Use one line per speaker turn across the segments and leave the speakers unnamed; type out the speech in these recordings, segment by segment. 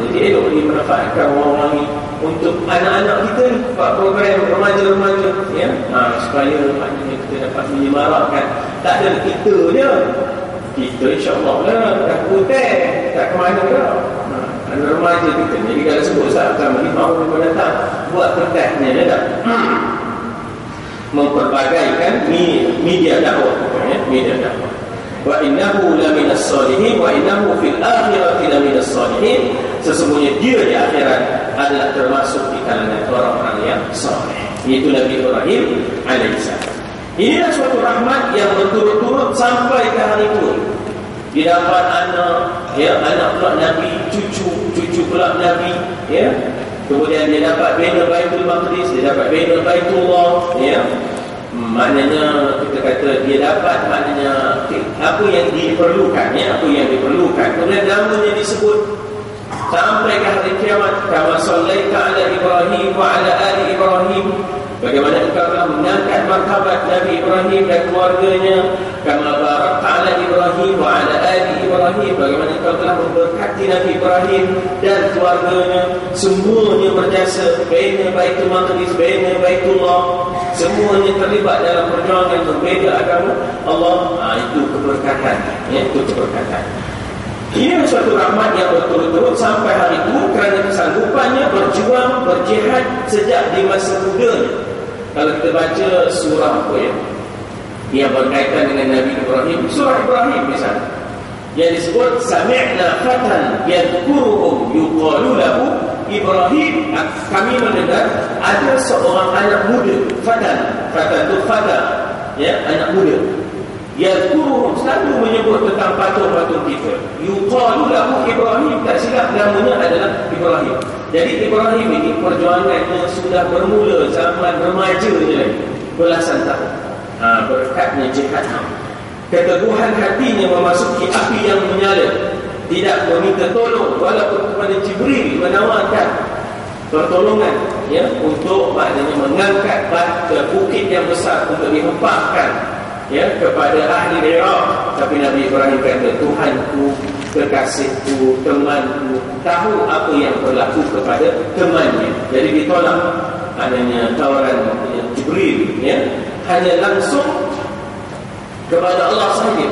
Jadi elok dimanfaatkan orang-orang ni untuk anak-anak kita ni, buat program remaja-remaja, ya, supaya maknanya kita dapat menyemarakkan. Tak ada kita je, kita insya-Allah lah dah putih, tak ke mana dah. Anak remaja kita ni, jadi kalau sebut saat akan mau datang buat kertasnya dia tak memperbagaikan media dakwah, ya, media dakwah. Wa innahu laminas salihin wa innahu fil akhirati laminas salihin. Sesungguhnya dia di akhirat adalah termasuk di kalangan orang-orang yang saleh. Itu Nabi Ibrahim alaihissalam. Inilah suatu rahmat yang berturut-turut sampai ke hari tua. Dia dapat anak, ya, anak pula Nabi, cucu pula Nabi, ya. Kemudian dia dapat bina Baitul Maqdis, dia dapat bina Baitullah, ya. Maknanya kita kata dia dapat maknanya apa yang diperlukan, ya, apa yang diperlukan. Kemudian namanya disebut sampai ke hari kiamat, kama sallaita ala Ibrahim wa ala ali Ibrahim. Bagaimana engkau telah mengangkat martabat Nabi Ibrahim dan keluarganya, kama barakta ala Ibrahim wa ala ali Ibrahim. Bagaimana engkau telah memberkati Nabi Ibrahim dan keluarganya, semuanya berjasa bina Baitul Maqdis, bina Baitullah, semuanya terlibat dalam perjuangan membela agama Allah. Itu keberkatan, ya, itu keberkatan. Ini suatu rahmat yang berturut-turut sampai hari itu kerana kesanggupannya berjuang, berjihad sejak di masa mudanya. Kalau kita baca surah apa, ya, yang berkaitan dengan Nabi Ibrahim, surah Ibrahim misalnya, yang disebut sami'na fatan yadhkuruhum yuqalu lahu Ibrahim. Kami mendengar ada seorang anak muda, fatan itu fata, ya, anak muda, yadhkuruhum, selalu menyebut tentang patung-patung kita, yuqalu lahu Ibrahim, tak silap namanya adalah Ibrahim. Jadi Ibrahim ini perjuangannya sudah bermula zaman remaja je lagi, belasan tahun. Berkatnya jihad, keteguhan hatinya memasuki api yang menyala, tidak meminta tolong walaupun kepada Jibril menawarkan pertolongan, ya, untuk maknanya mengangkat bukit yang besar untuk dihempaskan, ya, kepada ahli Iraq. Tapi Nabi Ibrahim kata, Tuhanku, kekasihku, temanku, tahu apa yang berlaku kepada temannya. Jadi ditolak adanya tawaran Jibril, ya, hanya langsung kepada Allah sahaja,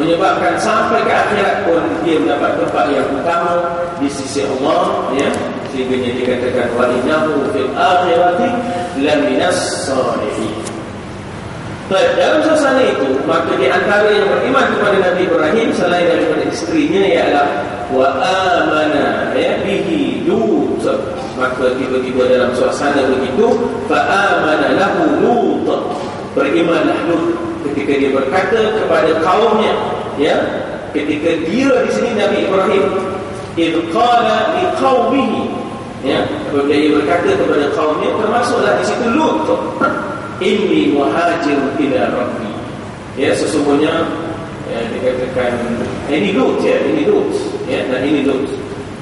menyebabkan sampai ke akhirat pun dia mendapat tempat yang utama di sisi Allah, ya, sehingga dia dikatakan wa innahu fil akhirati laminas salihin. Dalam suasana itu, maka di antara yang beriman kepada Nabi Ibrahim selain daripada isterinya ialah wa amana, ya, bihi Lut. Maka tiba-tiba dalam suasana begitu, fa amana lahu Lut, berimanlah Lut ketika dia berkata kepada kaumnya, ya, ketika dia di sini Nabi Ibrahim idh qala liqaumihi, ya, apabila dia berkata kepada kaumnya, termasuklah di situ Lut, inni muhajir ila rabbi, ya, sesungguhnya, ya, dikatakan ini Lut, ya, ini Lut, ya, dan ini Lut.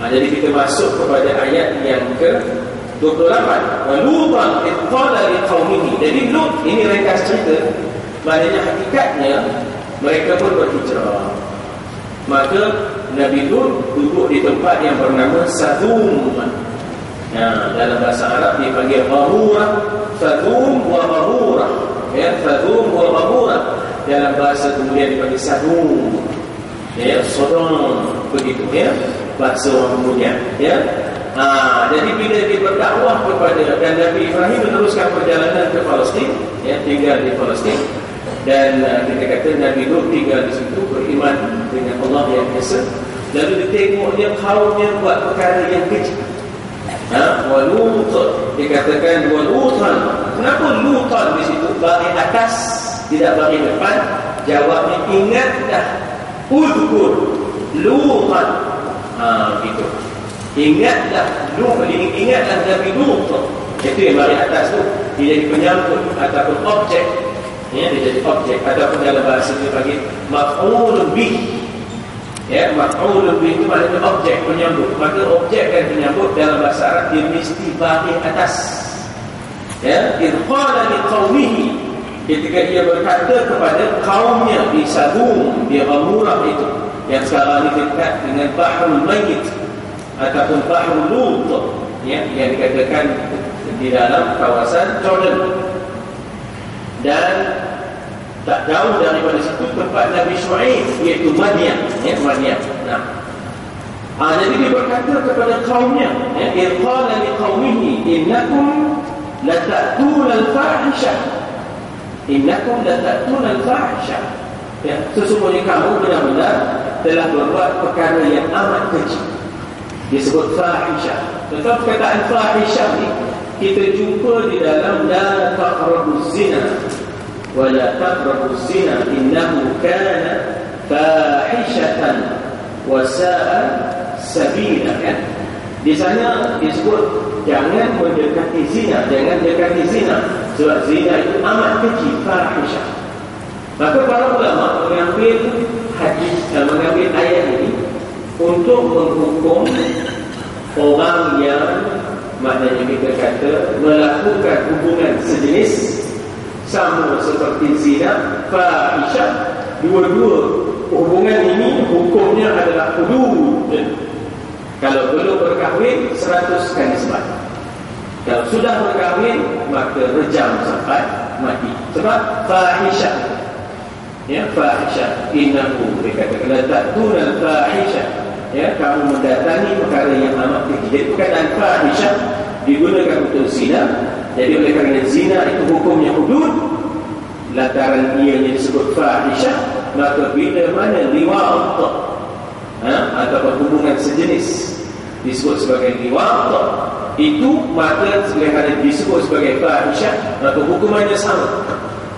Jadi kita masuk kepada ayat yang ke-28, wa lutan idh qala liqaumihi. Jadi Lut ini ringkas cerita, maknanya hakikatnya mereka pun berhijrah. Maka Nabi Lut duduk di tempat yang bernama Sadum. Dalam bahasa Arab dipanggil Ghamurah, Sadum wa Ghamurah, ya, Sadum wa Ghamurah. Dalam bahasa kemudian dipanggil Sadum, ya, Sodom, begitu, ya, bahasa orang kemudian, ya. Jadi bila dia berdakwah kepada, dan Nabi Ibrahim meneruskan perjalanan ke Palestin, ya, tinggal di Palestin. Dan kita kata Nabi Lut tinggal di situ, beriman dengan Allah yang Esa. Lalu dia tengok dia kaumnya buat perkara yang kecil. Walut, dikatakan walutan. Kenapa lutan di situ? Bagi atas, tidak bagi depan. Jawabnya ingat dah. Udhkur lutan. Gitu. Ingatlah Lut, ingatlah Nabi Lut. Itu yang bagi atas tu. Dia jadi penyambut ataupun objek. Ya, dia jadi objek, ataupun dalam bahasa dia panggil maf'ulun bih. Ya, maf'ulun bih itu maknanya objek, penyambut. Maka objek dan penyambut dalam bahasa Arab dia mesti bahagian atas. Ya, idh qala liqaumihi, ketika dia berkata kepada kaumnya di Sadum, di Ghamurah itu, yang sekarang ini dekat dengan Bahrul Mayyit. ataupun Bahrul Lut, ya, yang dikatakan di dalam kawasan Jordan. Dan tak jauh daripada situ tempat Nabi Syuaib, iaitu Madian, ya, Madian. Jadi dia berkata kepada kaumnya, ya, qala liqaumihi innakum lata'tuna al-fahishah, innakum lata'tuna al-fahishah, ya, sesungguhnya kamu benar-benar telah berbuat perkara yang amat keji. Disebut fahishah. Tetapi perkataan fahishah ni kita jumpa di dalam la taqrabuz zina wa la taqrabuz zina innahu kana fahishatan wa sa'a sabila, kan? Di sana disebut jangan mendekati zina, jangan dekati zina, sebab zina itu amat keji, fahishah. Maka para ulama mengambil hadis dan mengambil ayat ini untuk menghukum orang yang, maknanya kita kata, melakukan hubungan sejenis sama seperti zina, fahishah. Dua-dua hubungan ini hukumnya adalah hudud. Kalau belum berkahwin 100 kali sebat. Kalau sudah berkahwin maka rejam sampai mati. Sebab fahishah, ya, fahishah. Innahu, dikatakan la ta'tuna al-fahishah, ya, kamu mendatangi perkara yang amat keji. Jadi perkataan fahishah digunakan untuk zina. Jadi oleh kerana zina itu hukumnya hudud, lantaran ianya disebut fahishah, maka bila mana liwat, atau hubungan sejenis disebut sebagai liwat, itu maka kerana disebut sebagai fahishah, maka hukumannya sama,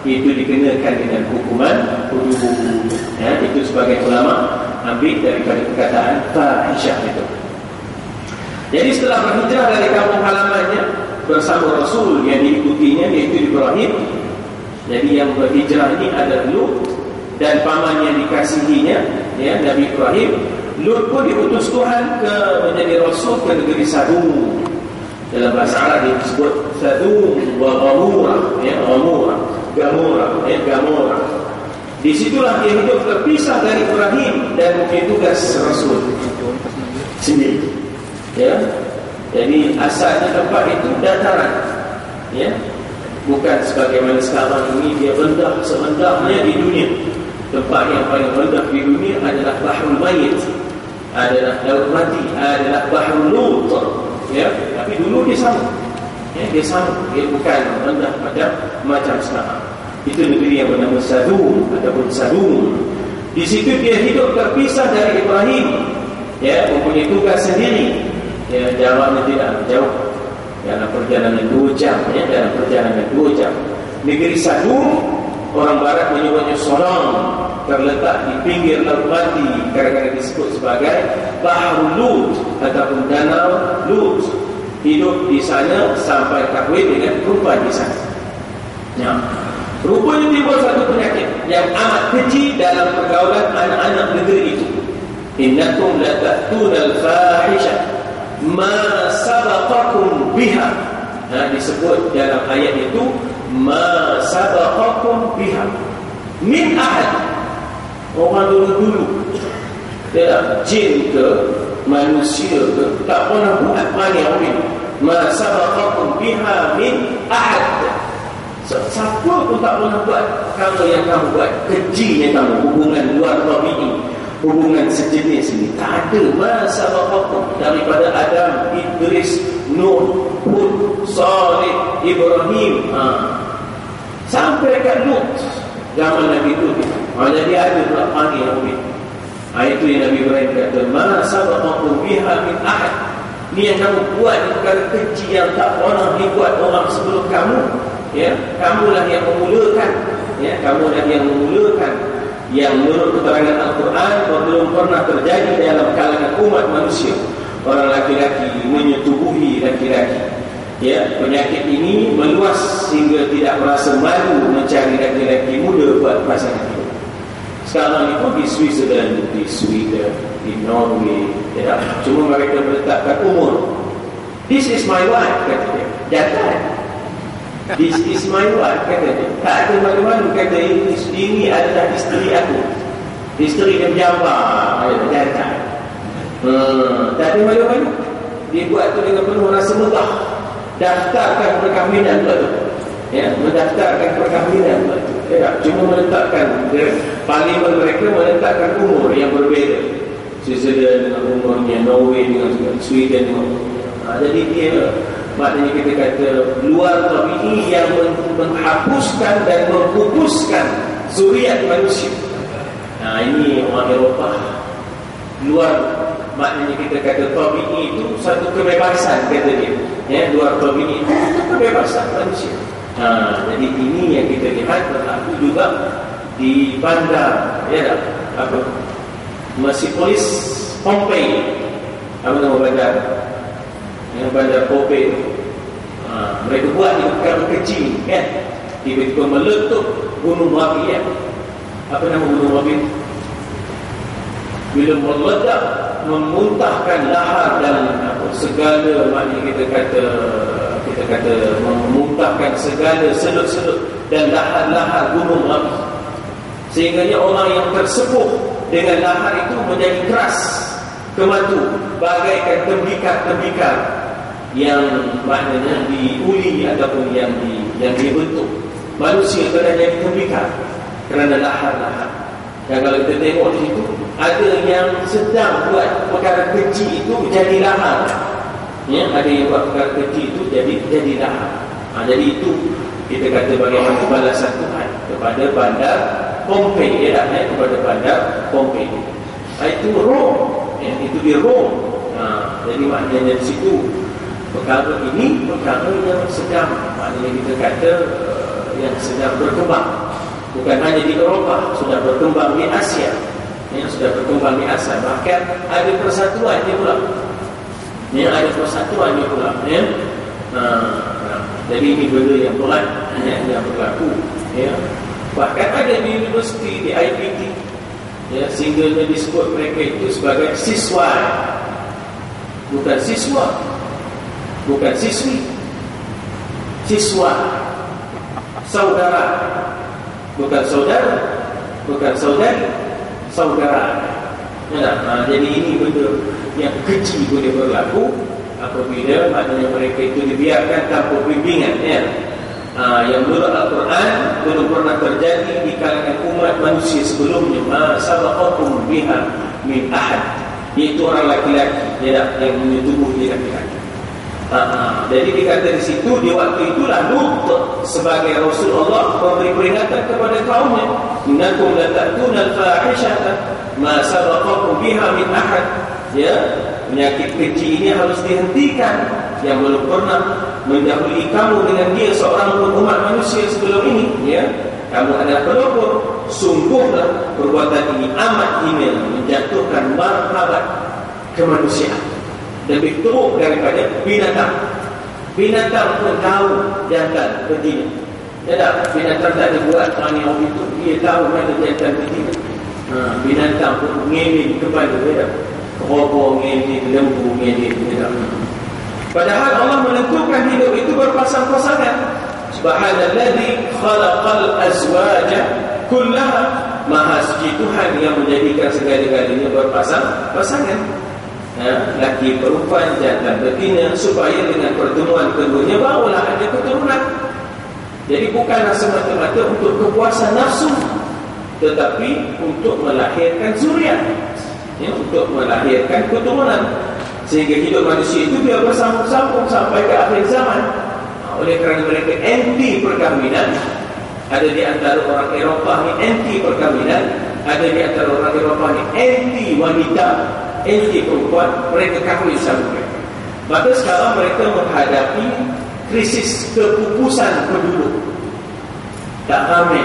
itu dikenakan dengan hukuman hudud. Itu sebagai ulama ambil daripada perkataan fahishah itu. Jadi setelah berhijrah dari kampung halamannya bersama Rasul yang diikutinya, iaitu Ibrahim. Jadi yang berhijrah ini adalah Lut dan paman yang dikasihinya, ya, Nabi Ibrahim. Lut pun diutus Tuhan menjadi Rasul ke negeri Sadum. Dalam bahasa Arab disebut Sadum wa Ghamurah, ya, Gamorah. Disitulah dia hidup terpisah dari Ibrahim dan mempunyai tugas Rasul sendiri, ya. Jadi asalnya tempat itu dataran, ya, bukan sebagaimana sekarang ini dia rendah serendahnya di dunia. Tempat yang paling rendah di dunia adalah Bahrul Mayit, adalah Laut Mati, adalah Bahrul Lut, ya. Tapi dulu dia sama, ya, dia sama, dia bukan rendah pada macam sekarang. Itu negeri yang bernama Sadum ataupun Sadum. Di situ dia hidup terpisah dari Ibrahim, ya, mempunyai tugas sendiri, ya, jaraknya tidak jauh, dalam perjalanan 2 jam, ya, dalam perjalanan 2 jam. Negeri Sadum, orang barat menyebutnya Sodom, terletak di pinggir Laut Mati, kadang-kadang disebut sebagai Bahrul Lut ataupun Danau Lut. Hidup di sana sampai kahwin dengan perempuan di sana, ya. Rupanya timbul satu penyakit yang amat keji dalam pergaulan anak-anak negeri itu. Innakum lata'tunal fahishah ma sabaqakum biha. Disebut dalam ayat itu ma sabaqakum biha min ahad. Orang dulu-dulu, ya, jin ke manusia ke, tak pernah buat mana ini. Ma sabaqakum biha min ahad. Siapa pun tak pernah buat kalau yang kamu buat. Kejinya kamu, hubungan luar tabi'i, hubungan sejenis ini tak ada. Masa bapak daripada Adam, Idris, Nuh, Hud, Salih, Ibrahim, sampai kat Lut, zaman Nabi Lut. Jadi ada pula panggil Nabi. Itu yang Nabi Ibrahim kata, masa bapak biha min ahad. Ni yang kamu buat ni perkara keji yang tak pernah dibuat orang sebelum kamu. Ya, kamulah yang memulakan, ya, kamulah yang memulakan, yang menurut keterangan Al-Quran belum pernah terjadi dalam kalangan umat manusia. Orang laki-laki menyetubuhi laki-laki, ya. Penyakit ini meluas sehingga tidak merasa malu mencari laki-laki muda buat pasangan hidup. Sekarang itu di Switzerland, di Sweden, di Norway, ya, cuma mereka meletakkan umur. This is my wife, kata dia. Jangan. This is my wife, kata dia. Tak ada malu-malu, kata ini adalah isteri aku. Isteri dia berjambak, jangan. Tak ada malu-malu. Dia buat tu dengan penuh rasa megah. Daftarkan perkahwinan pula tu. Ya, mendaftarkan perkahwinan pula tu. Ya, cuma meletakkan parlimen mereka meletakkan umur yang berbeza. Switzerland dengan umurnya, Norway dengan Sweden dengan jadi dia maknanya kita kata luar tabi'i yang menghapuskan dan memupuskan zuriat manusia. Ini orang Eropah. Luar maknanya kita kata tabi'i itu satu kebebasan, kata dia. Ya, luar tabi'i itu kebebasan manusia. Jadi ini yang kita lihat berlaku juga di bandar, ya, apa? Persepolis Pompei. Apa nama bandar? Yang bandar Pompei. Mereka buat di perkara kecil, kan? Tiba-tiba meletup gunung api, ya. Apa nama gunung api? Bila meledak, memuntahkan lahar dan segala, maknanya kita kata memuntahkan segala selut-selut dan lahar-lahar gunung api, sehingganya orang yang tersepuh dengan lahar itu menjadi keras kematu, bagaikan tembikar-tembikar yang maknanya diuli ataupun yang dibentuk. Manusia kena jadi tembikar kerana lahar-lahar. Dan kalau kita tengok di situ, ada yang sedang buat perkara kecil itu jadi lahar, ya, ada yang buat perkara kecil itu jadi lahar. Jadi itu kita kata bagaimana balasan Tuhan kepada bandar Pompei, ya, kepada bandar Pompei. Itu Rom, ya, itu di Rom. Jadi maknanya di situ perkara ini perkara yang sedang, maknanya kita kata yang sedang berkembang. Bukan hanya di Eropah, sudah berkembang di Asia, ya, sudah berkembang di Asia. Bahkan ada persatuannya pula, ya, ada persatuannya pula, ya. Jadi ini benda yang pelan, ya, yang berlaku, ya. Bahkan ada di universiti, di IPT, ya, sehingga disebut mereka itu sebagai siswa, bukan siswa, bukan siswi, siswa, saudara, bukan saudara, bukan saudari, saudara. Ya, jadi ini benda yang kecil boleh berlaku apabila maknanya mereka itu dibiarkan tanpa bimbingan, ya. Yang menurut Al-Quran belum pernah terjadi di kalangan umat manusia sebelumnya. Ma sabaqakum biha min ahad, iaitu orang laki-laki, ya, yang menyetubuh dia laki-laki. Jadi dikata di situ, di waktu itulah Lut sebagai Rasulullah memberi peringatan kepada kaumnya, innakum la ta'tuna al-fahishata ma sabaqakum biha min ahad. Ya, penyakit kecil ini harus dihentikan, yang belum pernah mendahului kamu dengan dia seorang pun umat manusia sebelum ini, ya. Kamu adalah pelopor. Sungguhlah perbuatan ini amat hina, menjatuhkan martabat kemanusiaan, lebih teruk daripada binatang. Binatang pun tahu jantan betina. Ya tak? Binatang tak ada buat tanya orang itu, dia tahu mana jantan betina. Binatang pun ngelin kepada dia. Kerobor ngelin, lembu ngelin, ya tak? Padahal Allah menentukan hidup itu berpasang-pasangan. Subhanalladzi khalaqal azwaja kullaha. Maha suci Tuhan yang menjadikan segala-galanya berpasang-pasangan. Laki perempuan, jantan betina, supaya dengan pertemuan keduanya barulah ada keturunan. Jadi bukanlah semata-mata untuk kepuasan nafsu, tetapi untuk melahirkan zuriat, ya, untuk melahirkan keturunan, sehingga hidup manusia itu biar bersambung-sambung sampai ke akhir zaman. Oleh kerana mereka anti perkahwinan, ada di antara orang Eropah ni anti perkahwinan, ada di antara orang Eropah ni anti wanita, anti perempuan, mereka kahwin sama mereka. Maka sekarang mereka menghadapi krisis kepupusan penduduk, tak ramai.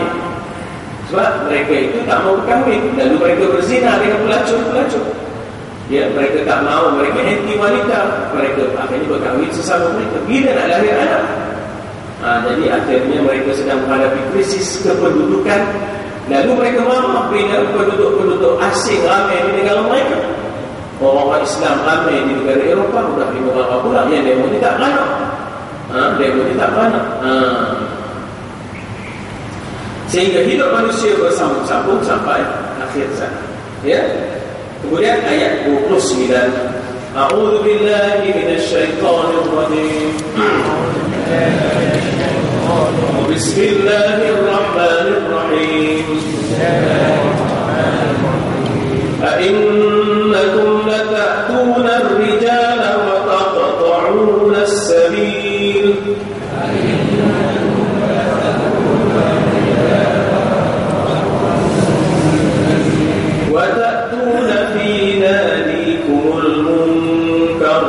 Sebab mereka itu tak mau berkahwin, lalu mereka berzina dengan pelacur-pelacur. Ya, mereka tak mau, mereka anti wanita, mereka akhirnya berkahwin sesama mereka. Bila nak lahir anak? Jadi akhirnya mereka sedang menghadapi krisis kependudukan. Lalu mereka marah bila penduduk-penduduk asing ramai di negara mereka. Orang-orang Islam ramai di negara Eropah, sudah lima berapa pula yang demo ni tak beranak. Demo ni tak beranak. Sehingga hidup manusia bersambung-sambung sampai akhir zaman. Ya. Kemudian ayat 29, A'udzu billahi minasyaitonir rajim. Bismillahirrahmanirrahim. أئنكم لتأتون الرجال وتقطعون السبيل وتأتون في ناديكم المنكر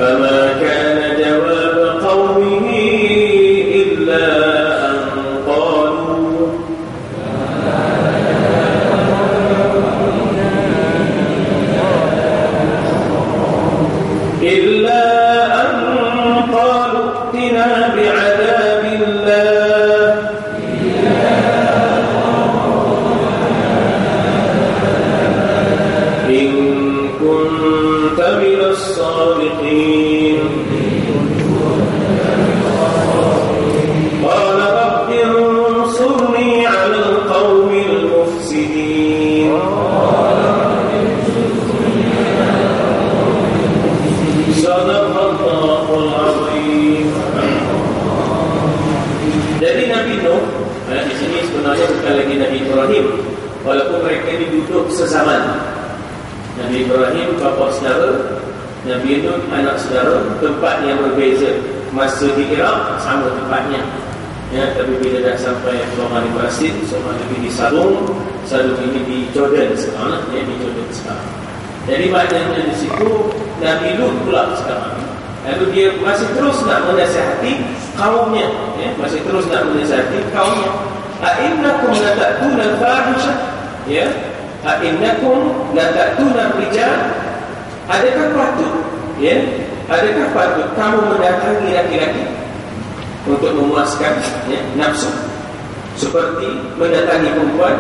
فما كان جواب قومه إلا أن قالوا ائتنا بعذاب الله إن كنت من الصادقين قال رب انصرني على القوم المفسدين Sadaqallahul azim. Jadi Nabi Nuh di sini sebenarnya bukan lagi Nabi Ibrahim, walaupun mereka duduk sezaman. Nabi Ibrahim bapa saudara, Nabi Nuh anak saudara, tempat yang berbeza. Masa di Iraq sama tempatnya. Ya, tapi bila dah sampai Somali Palestin, Somali di Sadung ini di Jordan sekarang, ya, di Jordan sekarang. Jadi maknanya di situ Nabi Lut pula sekarang. Lalu dia masih terus nak menasihati kaumnya, ya, masih terus nak menasihati kaumnya. A'innakum la ta'tuna al-fahisha, ya. A'innakum la ta'tuna ar-rijal. Adakah patut, ya? Adakah patut kamu mendatangi laki-laki untuk memuaskan, ya, nafsu seperti mendatangi perempuan?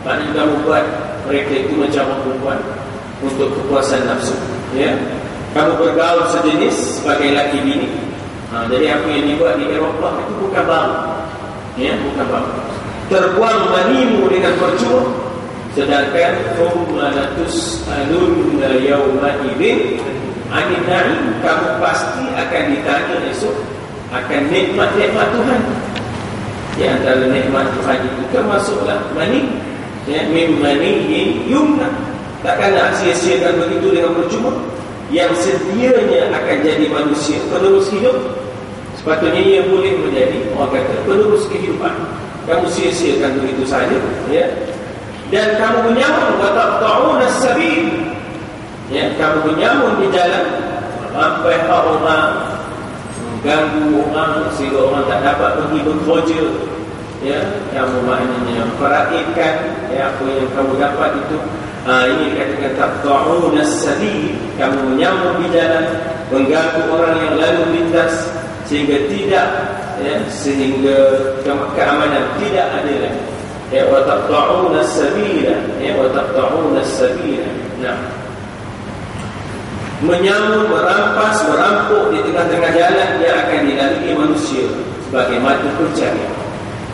Maknanya kamu buat mereka itu mencampur perempuan untuk kepuasan nafsu, ya. Kamu bergaul sejenis sebagai laki bini. Jadi apa yang dibuat di Eropah itu bukan baru, ya, bukan baru. Terbuang manimu dengan percuma, sedangkan thummatus alunna yawma idzin anin na'im, kamu pasti akan ditanya esok akan nikmat-nikmat Tuhan. Di antara nikmat Tuhan itu termasuklah mani, ya, min maniyin yumna. Takkan nak sia-siakan begitu dengan percuma yang sedianya akan jadi manusia penerus hidup. Sepatutnya ia boleh menjadi, orang kata, penerus kehidupan. Kamu sia-siakan begitu saja, ya. Dan kamu menyamun wa taqta'una as-sabil, ya, kamu menyamun di jalan sampai orang ganggu orang sehingga orang tak dapat pergi bekerja, ya. Kamu maknanya perhatikan, ya, apa yang kamu dapat itu. Ini dikatakan taqta'una as-sabil, kamu menyambut di jalan, mengganggu orang yang lalu lintas sehingga tidak, ya, sehingga keamanan tidak ada lagi. Ya, wa taqta'una as-sabil, ya, wa taqta'una as-sabil. Nah, menyambut, merampas, merampok di tengah-tengah jalan yang akan dilalui manusia sebagai mata pencarian.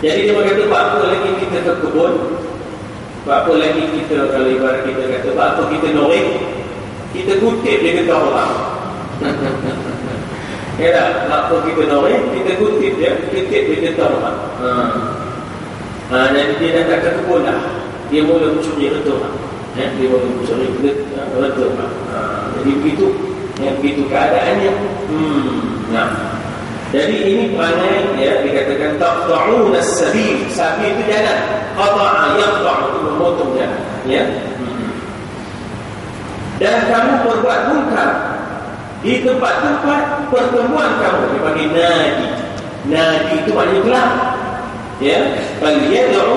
Jadi dia berkata, apa lagi kita ke kebun? Apa lagi kita, kalau ibarat kita kata, apa kita norek, kita kutip dia kata orang. Ya tak? Apa kita norek, kita kutip dia kata orang. Jadi dia datang ke kebun lah, dia mula mencuri betul lah, ya? Dia mula mencuri betul lah. Jadi begitu, ya, begitu keadaannya. Nah, jadi ini perangai, ya, dikatakan taqta'una as-sabil. Sabil itu jalan. Qata'a yaqta'u, itu memotong jalan, ya. Dan kamu berbuat munkar di tempat-tempat pertemuan kamu. Dipanggil nadi. Nadi itu maknanya gelap, ya. Faliyad'u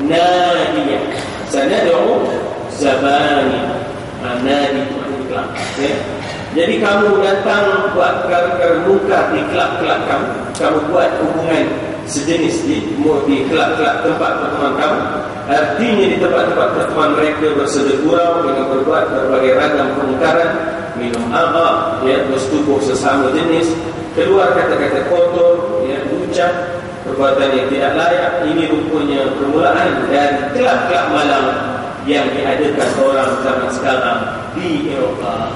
nadiyah, sanad'u zabaniya. Nadi itu maknanya gelap, ya. Jadi kamu datang buat perkara munkar di kelab-kelab kamu buat hubungan sejenis di kelab-kelab tempat pertemuan kamu. Artinya di tempat-tempat pertemuan mereka bersedekah dengan berbuat berbagai ragam kemungkaran, minum arak, ya, bersetubuh sesama jenis, keluar kata-kata kotor, ya, ucap perbuatan yang tidak layak. Ini rupanya permulaan dari kelab-kelab malam yang diadakan orang zaman sekarang di Eropah.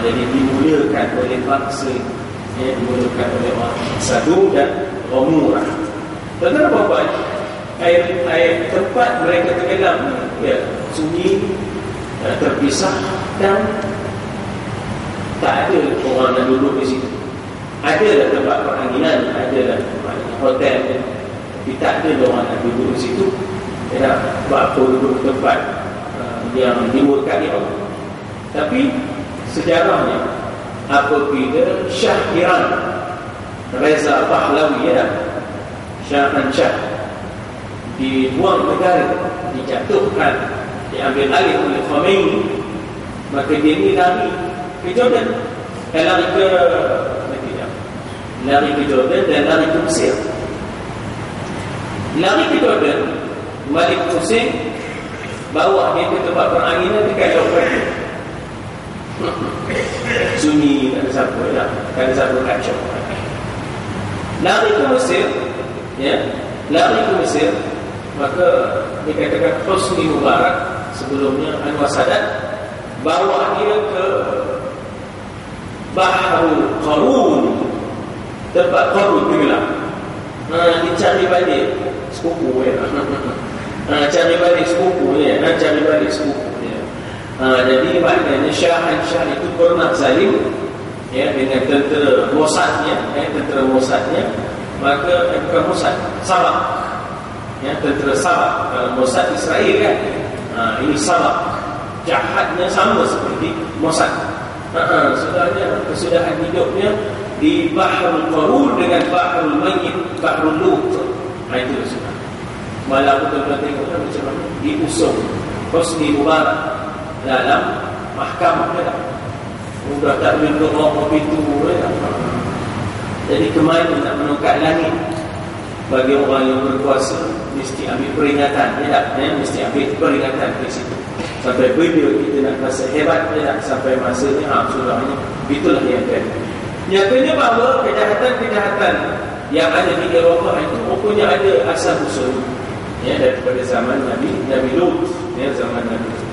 Jadi dimulakan oleh bangsa, dimulakan oleh orang Sadu dan orang murah. Tentang apa? Air tempat mereka tenggelam, sunyi, terpisah, dan tak ada orang nak duduk di situ. Adalah tempat peranginan, adalah hotel, tapi tak ada orang nak duduk di situ. Buat apa duduk di tempat yang dimurkai Allah. Tapi sejarahnya, apabila Shah Iran Reza Pahlavi, Shah dibuang negara, dijatuhkan, diambil alih oleh Khomeini, maka dia ni lari ke Jordan, lari ke Jordan dan lari ke Mesir. Lari ke Jordan, Malik Hussein bawa dia ke tempat peranginan dekat Jordan. Sunyi, tak ada siapa lah, tak ada siapa kacau. Lari ke Mesir, lari ke Mesir, maka dikatakan Hosni Mubarak, sebelumnya Anwar Sadat, bawa dia ke Bahrul Qarun, tempat Qarun tenggelam. Dicari balik sepupu, cari balik sepupu, cari balik sepupu. Jadi maknanya Shah itu pernah zalim, dengan tentera Mossadnya, maka bukan Mossad, Sabak, tentera Sabak. Mossad Israel kan, ini Sabak, jahatnya sama seperti Mossad. Kesudahan hidupnya di Bahrul Qarun dengan Bahrul Mayyit, Bahrul Lut. Itu sudah. Malam betul-betul tengok macam mana diusung Hosni Mubarak dalam mahkamah dia. Sudah tak boleh berapa pintu dia. Jadi kemana nak menungkat langit? Bagi orang yang berkuasa mesti ambil peringatan, mesti ambil peringatan di situ. Sampai bila kita nak rasa hebat, sampai masanya sudahnya. Itulah yang terjadi. Nyatanya bahawa kejahatan-kejahatan yang ada di Eropah itu rupanya ada asal usul daripada zaman Nabi Lut, zaman Nabi Lut.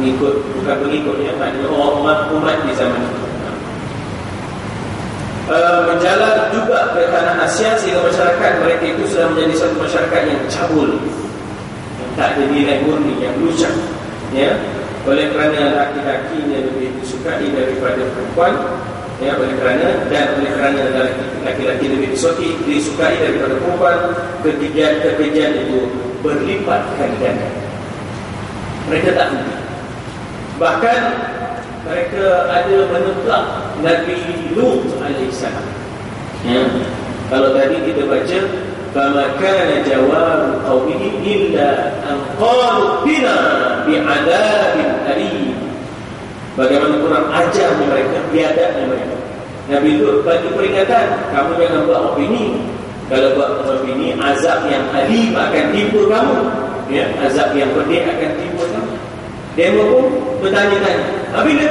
Mengikut, bukan pengikut, maknanya orang-orang umat di zaman itu. Menjalar juga ke tanah Asia sehingga masyarakat mereka itu sudah menjadi satu masyarakat yang cabul, yang tak ada nilai murni, yang lusak, oleh kerana laki-lakinya lebih disukai daripada perempuan, oleh kerana laki-laki lebih disukai daripada perempuan, kekejian itu berlipat kali ganda. Mereka tak henti. Bahkan mereka ada menentang Nabi Lut alaihissalam. Kalau tadi kita baca, فَمَا كَانَ جَوَابُ قَوْمِهِ إِلَّا أَنْ قَالُوا بِنَا بِعَذَابٍ أَلِيمٍ. Bagaimana kurang ajarnya mereka, biadabnya mereka. Nabi Lut bagi peringatan, kamu jangan buat opini. Kalau buat opini, azab yang alim akan timpa kamu, azab yang pedih akan timpa kamu. Demo pun bertanya-tanya, bila?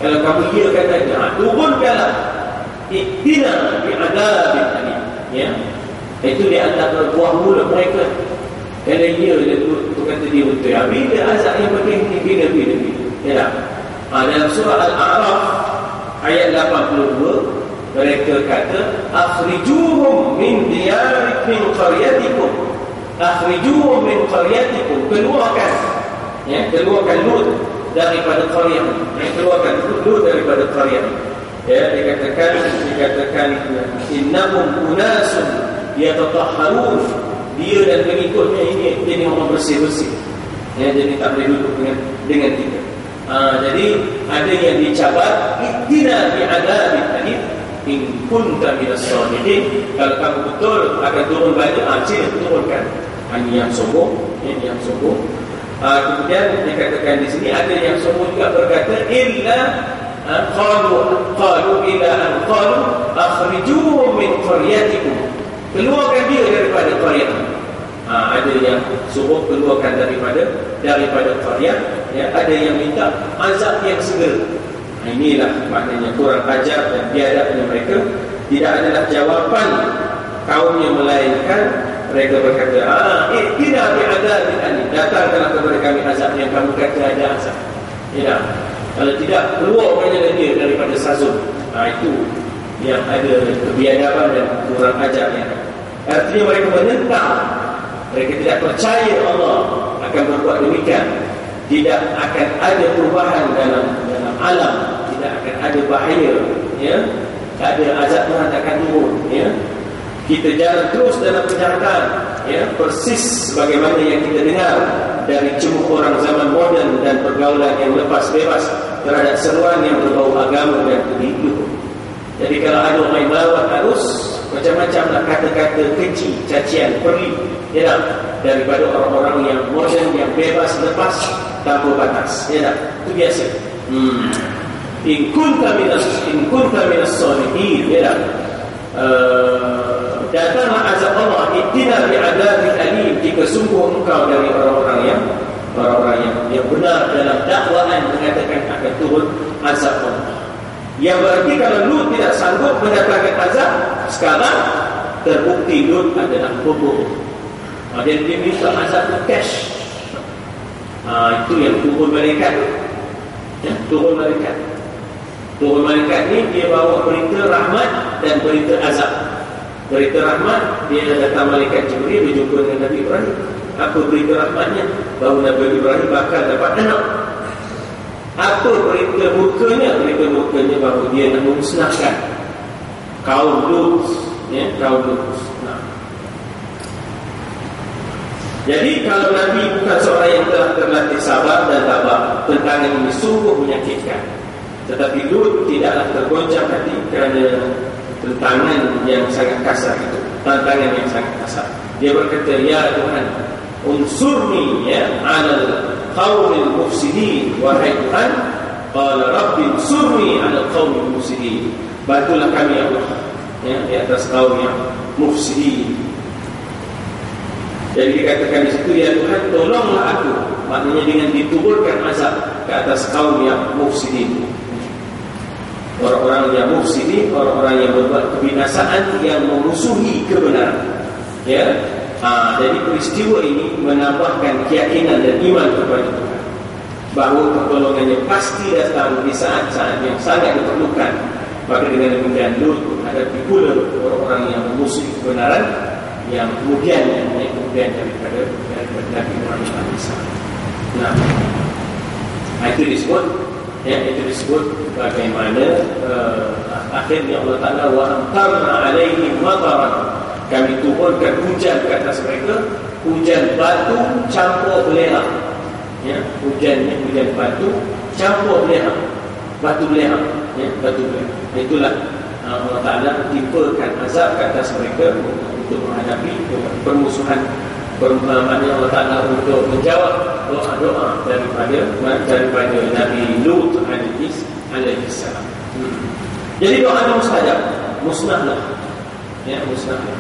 Kalau kamu iakan tanya, turunkanlah iktina bi'adabin alim. Itu di antara buah mulut mereka. Kalau dia tu kata dia betul, bila azab yang pedih ni, bila. Dalam surah Al-A'raf ayat 82, mereka kata, akhrijuhum min diyarikum qaryatikum, akhrijuhum min qaryatikum, keluarkan Lut daripada qaryah, keluarkan Lut daripada qaryah. Dikatakan innahum unasun yatatahharun, dia dan pengikutnya ini jadi orang bersih-bersih, jadi tak boleh duduk dengan kita. Jadi ada yang dicabar, iktina bi'adabin alim in kunta minas salihin. Kalau kamu betul akan turun balik, sila turunkan. Ini yang sombong, yang sombong. Kemudian dikatakan di sini ada yang sombong juga berkata, illa qalu ila an qalu akhrijuhum min qaryatikum, keluarkan dia daripada qaryah. Ada yang suruh keluarkan daripada qaryah, ada yang minta azab yang segera. Inilah maknanya kurang ajar dan biadabnya mereka. tidak adalah jawapan kaumnya, melainkan mereka berkata, tidak ada datangkanlah kepada kami azab yang kamu kata ada azab. Ya, kalau tidak, keluar banyak dia daripada sazun. Itu yang ada kebiadaban dan kurang ajarnya. Artinya mereka menentang, mereka tidak percaya Allah akan berbuat demikian. Tidak akan ada perubahan dalam alam, tidak akan ada bahaya, ya, tak ada azab Tuhan akan turun, ya. Kita jalan terus dalam kejahatan, ya, persis sebagaimana yang kita dengar dari cemooh orang zaman moden dan pergaulan yang lepas bebas terhadap seruan yang berbau agama dan kehidupan. Jadi kalau ada orang melawan arus, macam-macamlah kata-kata keji, cacian, perli, ya, daripada orang-orang yang moden, yang bebas, lepas, tanpa batas, ya, itu biasa. In kunta minas solihin, ya, datanglah azab Allah, itina bi'adabil alim, jika sungguh engkau dari orang-orang yang benar dalam dakwaan mengatakan akan turun azab Allah. Yang berarti kalau Lut tidak sanggup mendatangkan azab, sekarang terbukti Lut adalah bodoh. Dan dia minta azab itu cash. Itu yang turun malaikat. Ya, turun malaikat. Turun malaikat ni dia bawa berita rahmat dan berita azab. Berita rahmat, dia datang malaikat Jibril berjumpa dengan Nabi Ibrahim. Apa berita rahmatnya? Bahawa Nabi Ibrahim bakal dapat anak. Apa berita murkanya? Berita murkanya bahawa dia nak memusnahkan kaum Lut, ya, kaum Lut. Jadi kalau Nabi bukan seorang yang telah terlatih sabar dan tabah, tentangan ini sungguh menyakitkan. Tetapi Lut tidaklah tergoncang hati kerana tentangan yang sangat kasar itu, tantangan yang sangat kasar. Dia berkata, ya Tuhan, unsurni, ya, alal qaumil mufsidin. Wahai Tuhan, qala rabbi unsurni alal qaumil mufsidin. Bantulah kami ya Allah, ya, di atas kaum yang mufsidin. Jadi dikatakan di situ, ya Tuhan, tolonglah aku. Maknanya dengan diturunkan azab ke atas kaum yang mufsidin. Orang-orang yang mufsidin, orang-orang yang berbuat kebinasaan, yang memusuhi kebenaran. Ya, jadi peristiwa ini menambahkan keyakinan dan iman kepada Tuhan, bahawa pertolongannya pasti datang di saat-saat yang sangat diperlukan. Maka dengan demikian Lut menghadapi pula orang-orang yang memusuhi kebenaran, yang kemudian daripada Nabi Muhammad SAW. Nah, itu disebut, ya, itu disebut bagaimana akhirnya Allah Ta'ala wa amtarna alaihim mataran, kami turunkan hujan ke atas mereka, hujan batu campur belerang, ya, hujan batu campur belerang, batu belerang, ya, batu belerang. Itulah Allah Ta'ala timpakan azab ke atas mereka untuk menghadapi permusuhan. Maknanya Allah Ta'ala untuk menjawab doa-doa daripada Nabi Lut alaihi salam. Jadi doanya mustajab, musnahlah, ya, musnahlah.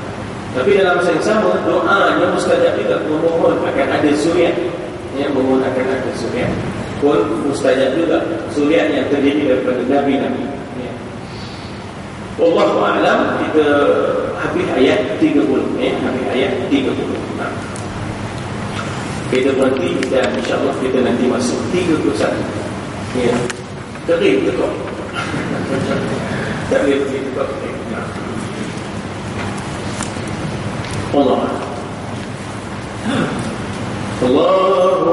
Tapi dalam masa yang sama, doanya mustajab juga, memohon akan ada suriat, ya, memohon akan ada suriat pun mustajab juga, suriat yang terdiri daripada Nabi-Nabi, ya. Wallahu a'lam. Kita habis ayat 30, ya, habis ayat 30. Kita berhenti dan insyaAllah kita nanti masuk 31. Ya, kering tekok. Tak boleh pergi tekok. Allah. Allahu